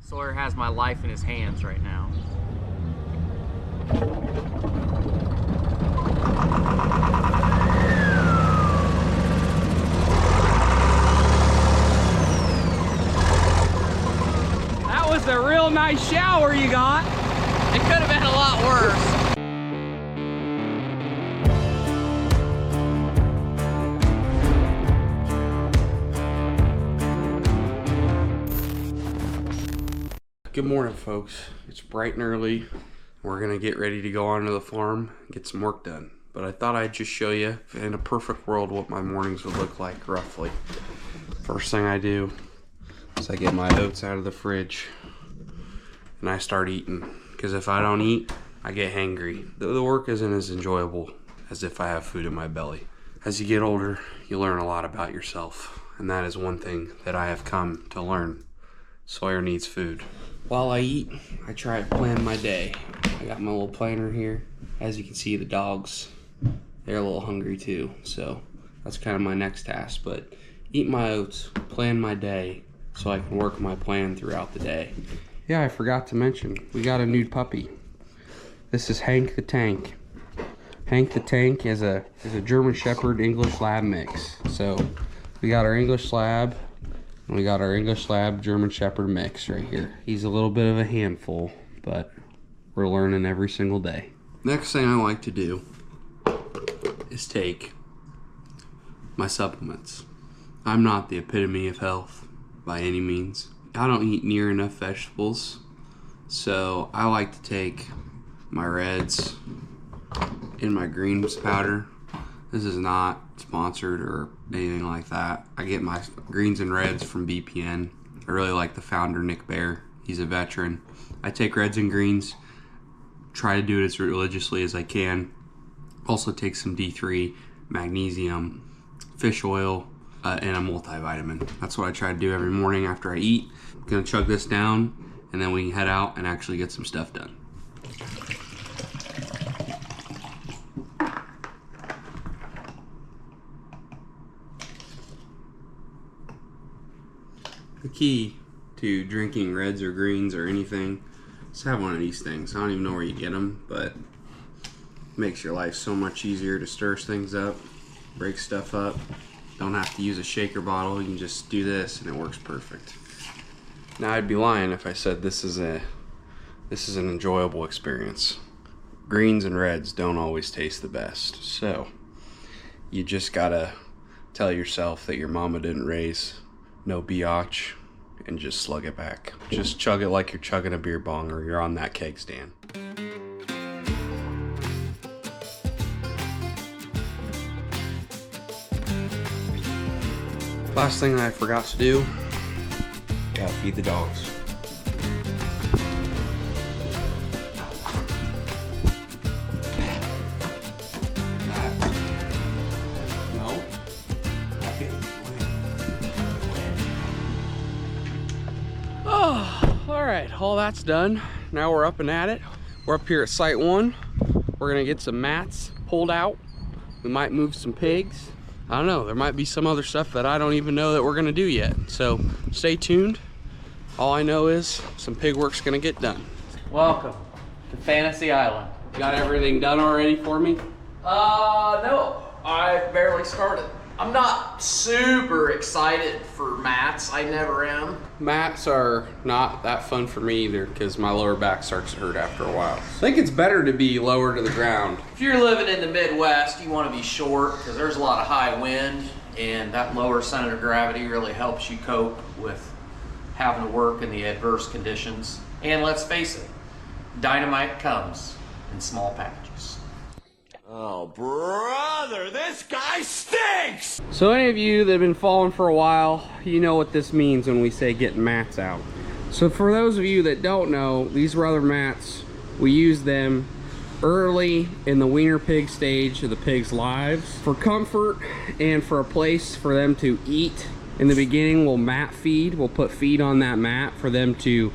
Sawyer has my life in his hands right now. That was a real nice shower you got. It could have been a lot worse. Good morning, folks. It's bright and early. We're gonna get ready to go onto the farm and get some work done. But I thought I'd just show you, in a perfect world, what my mornings would look like, roughly. First thing I do is I get my oats out of the fridge and I start eating. Because if I don't eat, I get hangry. The work isn't as enjoyable as if I have food in my belly. As you get older, you learn a lot about yourself. And that is one thing that I have come to learn. Sawyer needs food. While I eat, I try to plan my day. I got my little planner here. As you can see, the dogs, they're a little hungry too. So that's kind of my next task. But eat my oats, plan my day, so I can work my plan throughout the day. Yeah, I forgot to mention, we got a new puppy. This is Hank the Tank. Hank the Tank is a German Shepherd English Lab mix. So we got our English Lab. We got our English Lab German Shepherd mix right here. He's a little bit of a handful, but we're learning every single day. Next thing I like to do is take my supplements. I'm not the epitome of health by any means. I don't eat near enough vegetables, so I like to take my reds and my greens powder. This is not sponsored or anything like that. I get my greens and reds from BPN. I really like the founder, Nick Bear. He's a veteran. I take reds and greens, try to do it as religiously as I can. Also take some D3, magnesium, fish oil, and a multivitamin. That's what I try to do every morning after I eat. I'm gonna chug this down, and then we can head out and actually get some stuff done. The key to drinking reds or greens or anything is have one of these things. I don't even know where you get them, but it makes your life so much easier to stir things up, break stuff up. Don't have to use a shaker bottle. You can just do this and it works perfect. Now I'd be lying if I said this is an enjoyable experience. Greens and reds don't always taste the best, so you just gotta tell yourself that your mama didn't raise no biatch, and just slug it back. Just chug it like you're chugging a beer bong or you're on that keg stand. Last thing I forgot to do, gotta feed the dogs. All that's done. Now we're up and at it. We're up here at Site 1. We're gonna get some mats pulled out. We might move some pigs. I don't know, there might be some other stuff that I don't even know that we're gonna do yet. So stay tuned. All I know is some pig work's gonna get done. Welcome to Fantasy Island. Got everything done already for me? No, I've barely started. I'm not super excited for mats. I never am. Mats are not that fun for me either because my lower back starts to hurt after a while. I think it's better to be lower to the ground. If you're living in the Midwest, you want to be short because there's a lot of high wind, and that lower center of gravity really helps you cope with having to work in the adverse conditions. And let's face it, dynamite comes in small packages. Oh, brother, this guy stinks! So any of you that have been following for a while, you know what this means when we say getting mats out. So for those of you that don't know, these rubber mats, we use them early in the weaner pig stage of the pig's lives for comfort and for a place for them to eat. In the beginning, we'll mat feed. We'll put feed on that mat for them to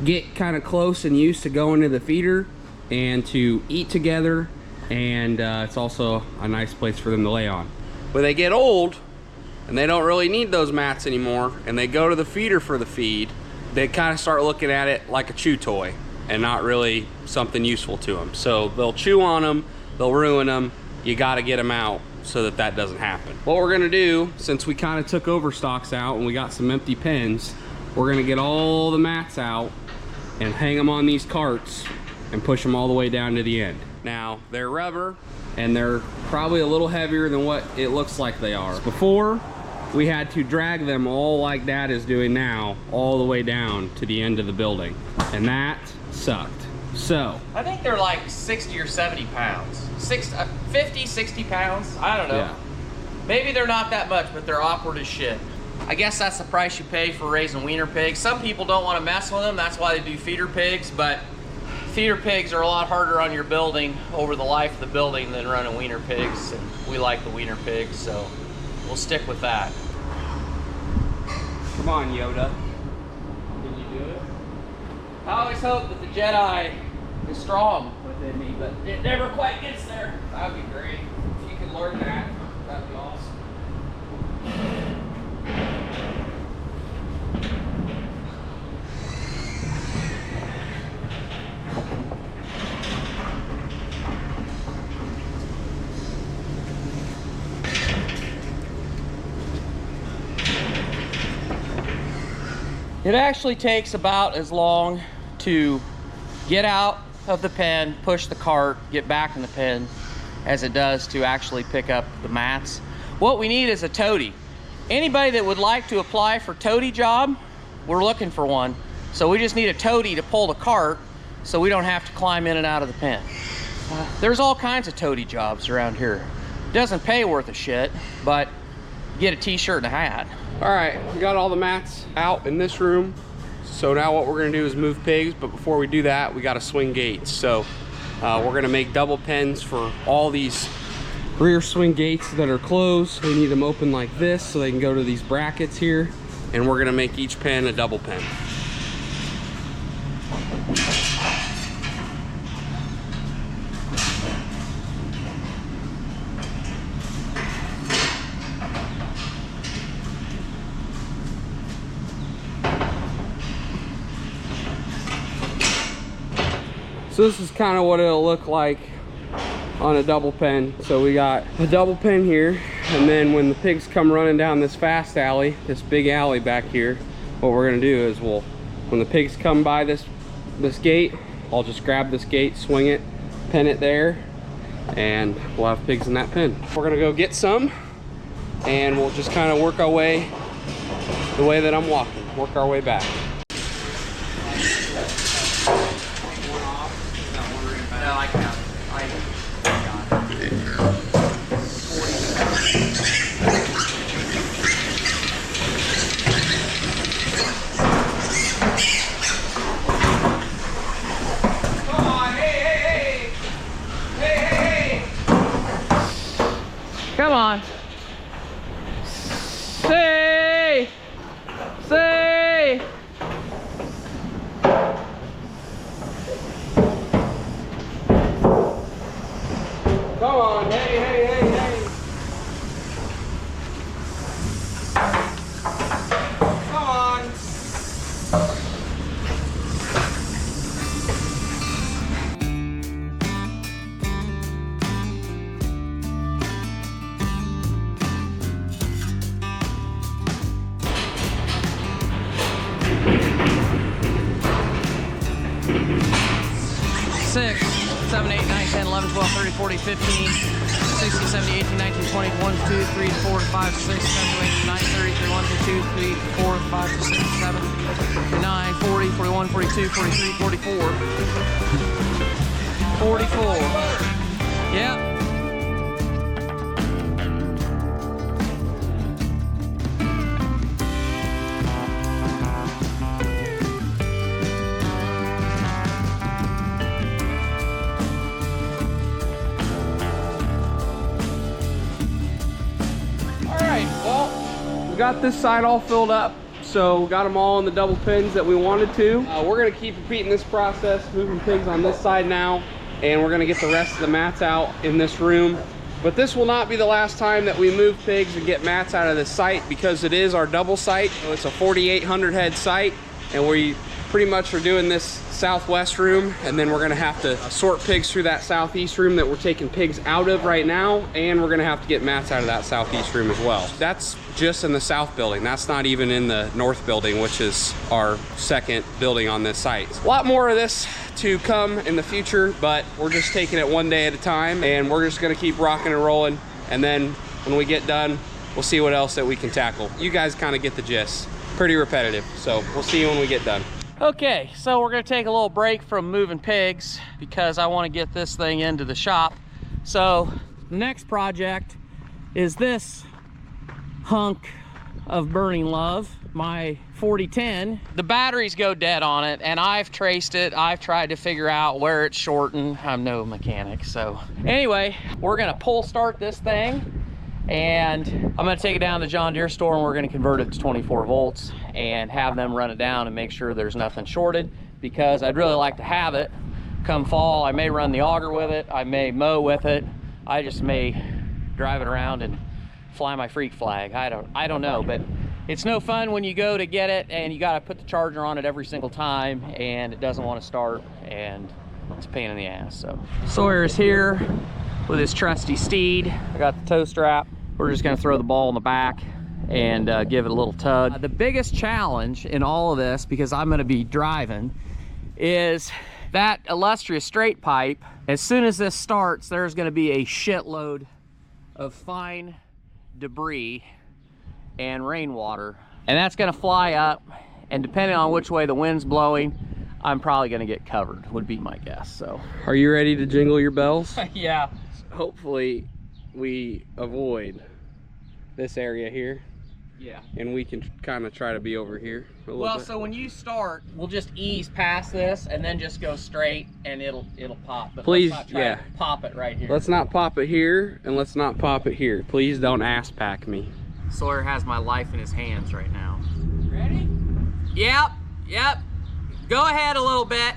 get kind of close and used to going to the feeder and to eat together. And it's also a nice place for them to lay on. When they get old and they don't really need those mats anymore and they go to the feeder for the feed, they kind of start looking at it like a chew toy and not really something useful to them. So they'll chew on them, they'll ruin them. You got to get them out so that that doesn't happen. What we're gonna do, since we kind of took overstocks out and we got some empty pens, we're gonna get all the mats out and hang them on these carts and push them all the way down to the end. Now, they're rubber and they're probably a little heavier than what it looks like they are. Before, we had to drag them all like Dad is doing now, all the way down to the end of the building. And that sucked. So, I think they're like 60 or 70 pounds. 50, 60 pounds, I don't know. yeah. Maybe they're not that much, but they're awkward as shit. I guess that's the price you pay for raising wiener pigs. Some people don't want to mess with them, that's why they do feeder pigs, but feeder pigs are a lot harder on your building over the life of the building than running wiener pigs, and we like the wiener pigs, so we'll stick with that. Come on, Yoda. Can you do it? I always hope that the Jedi is strong within me, but it never quite gets there. That'd be great. If you could learn that, that'd be awesome. It actually takes about as long to get out of the pen, push the cart, get back in the pen, as it does to actually pick up the mats. What we need is a toady. Anybody that would like to apply for toady job, we're looking for one. So we just need a toady to pull the cart so we don't have to climb in and out of the pen. There's all kinds of toady jobs around here. Doesn't pay worth a shit, but you get a t-shirt and a hat. All right, we got all the mats out in this room. So now what we're gonna do is move pigs, but before we do that, we gotta swing gates. So we're gonna make double pens for all these rear swing gates that are closed. We need them open like this so they can go to these brackets here. And we're gonna make each pen a double pen. So this is kind of what it'll look like on a double pen. So we got a double pen here, and then when the pigs come running down this fast alley, this big alley back here, what we're gonna do is when the pigs come by this gate, I'll just grab this gate, swing it, pen it there, and we'll have pigs in that pen. We're gonna go get some, and we'll just kind of work our way the way that I'm walking, work our way back. No, I got it. Come on, hey! Come on. Say! Come on, hey. Come on. Six, 7, 8, 9, 10, 11, 12, 13, 14, 15, 16, 17, 18, 19, 20, 1, 2, 3, 4, 5, 6, 7, 8, 9, 30, 31, 32, 3, 4, 5, 6, 7, 9, 40, 41, 42, 43, 44. 44. Yep. Got this side all filled up, so got them all in the double pens that we wanted to. We're gonna keep repeating this process, moving pigs on this side now, and we're gonna get the rest of the mats out in this room. But this will not be the last time that we move pigs and get mats out of this site, because it is our double site. So it's a 4,800 head site, and we pretty much are doing this southwest room, and then we're gonna have to sort pigs through that southeast room that we're taking pigs out of right now, and we're gonna have to get mats out of that southeast room as well. That's just in the south building. That's not even in the north building, which is our second building on this site. A lot more of this to come in the future, but we're just taking it one day at a time, and we're just gonna keep rocking and rolling, and then when we get done, we'll see what else that we can tackle. You guys kind of get the gist. Pretty repetitive, so we'll see you when we get done. Okay, so we're gonna take a little break from moving pigs because I wanna get this thing into the shop. So the next project is this hunk of burning love, my 4010. The batteries go dead on it, and I've traced it. I've tried to figure out where it's shorting. I'm no mechanic, so. Anyway, we're gonna pull start this thing, and I'm gonna take it down to the John Deere store, and we're gonna convert it to 24 volts and have them run it down and make sure there's nothing shorted, because I'd really like to have it come fall. I may run the auger with it, I may mow with it, I just may drive it around and fly my freak flag. I don't know, but it's no fun when you go to get it and you gotta put the charger on it every single time and it doesn't want to start, and it's a pain in the ass. So Sawyer's here with his trusty steed. I got the toe strap. We're just gonna throw the ball in the back and give it a little tug. The biggest challenge in all of this, because I'm gonna be driving, is that illustrious straight pipe. As soon as this starts, there's gonna be a shitload of fine debris and rainwater, and that's gonna fly up, and depending on which way the wind's blowing, I'm probably gonna get covered, would be my guess. So Are you ready to jingle your bells? yeah. Hopefully we avoid this area here, Yeah. and we can kind of try to be over here a little Well, bit. so when you start, we'll just ease past this and then just go straight, and it'll pop. But Please, let's not try yeah. to pop it right here. Let's not pop it here, and let's not pop it here. Please don't ass pack me. Sawyer has my life in his hands right now. Ready? Yep, yep. Go ahead a little bit.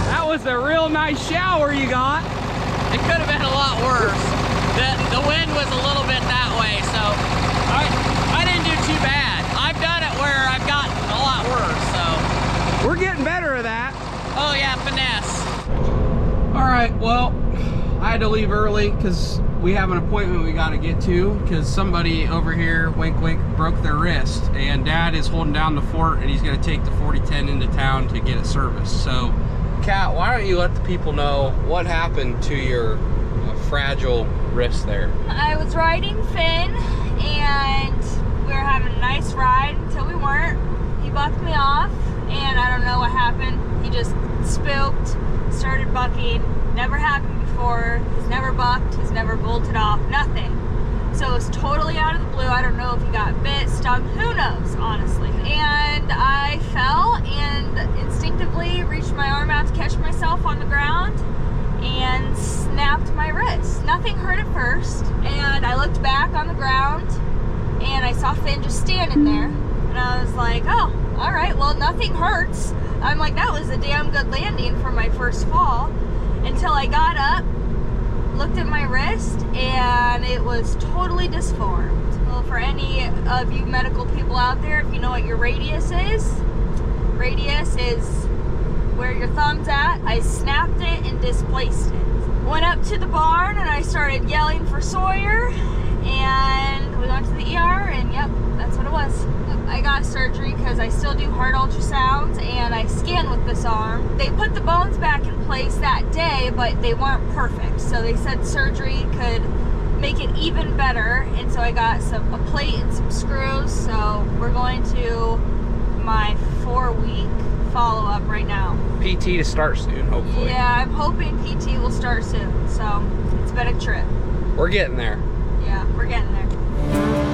That was a real nice shower you got. It could have been a lot worse. The wind was a little bit that way, so I didn't do too bad. I've done it where I've gotten a lot worse, so. We're getting better at that. Oh yeah, finesse. All right, well, I had to leave early because we have an appointment we got to get to, because somebody over here, wink wink, broke their wrist, and Dad is holding down the fort, and he's going to take the 4010 into town to get it serviced. So Kat, why don't you let the people know what happened to your fragile wrist there? I was riding Finn, and we were having a nice ride until we weren't. He bucked me off, and I don't know what happened. He just spooked, started bucking. Never happened before. He's never bucked, he's never bolted off, nothing. So it was totally out of the blue. I don't know if he got bit, stung, who knows, honestly. And I fell and instinctively reached my arm out to catch myself on the ground and snapped my wrist. Nothing hurt at first, and I looked back on the ground and I saw Finn just standing there, and I was like, oh, all right, well, nothing hurts. I'm like, that was a damn good landing for my first fall, until I got up, looked at my wrist, and it was totally disformed. Well, for any of you medical people out there, if you know what your radius is where your thumb's at. I snapped it and displaced it. Went up to the barn and I started yelling for Sawyer, and we went to the ER, and yep, that's what it was. I got surgery because I still do heart ultrasounds, and I scan with this arm. They put the bones back in place that day, but they weren't perfect, so they said surgery could make it even better, and so I got a plate and some screws. So we're going to my 4-week follow-up right now. PT to start soon, hopefully. Yeah, I'm hoping PT will start soon, so it's been a trip. We're getting there. Yeah, we're getting there.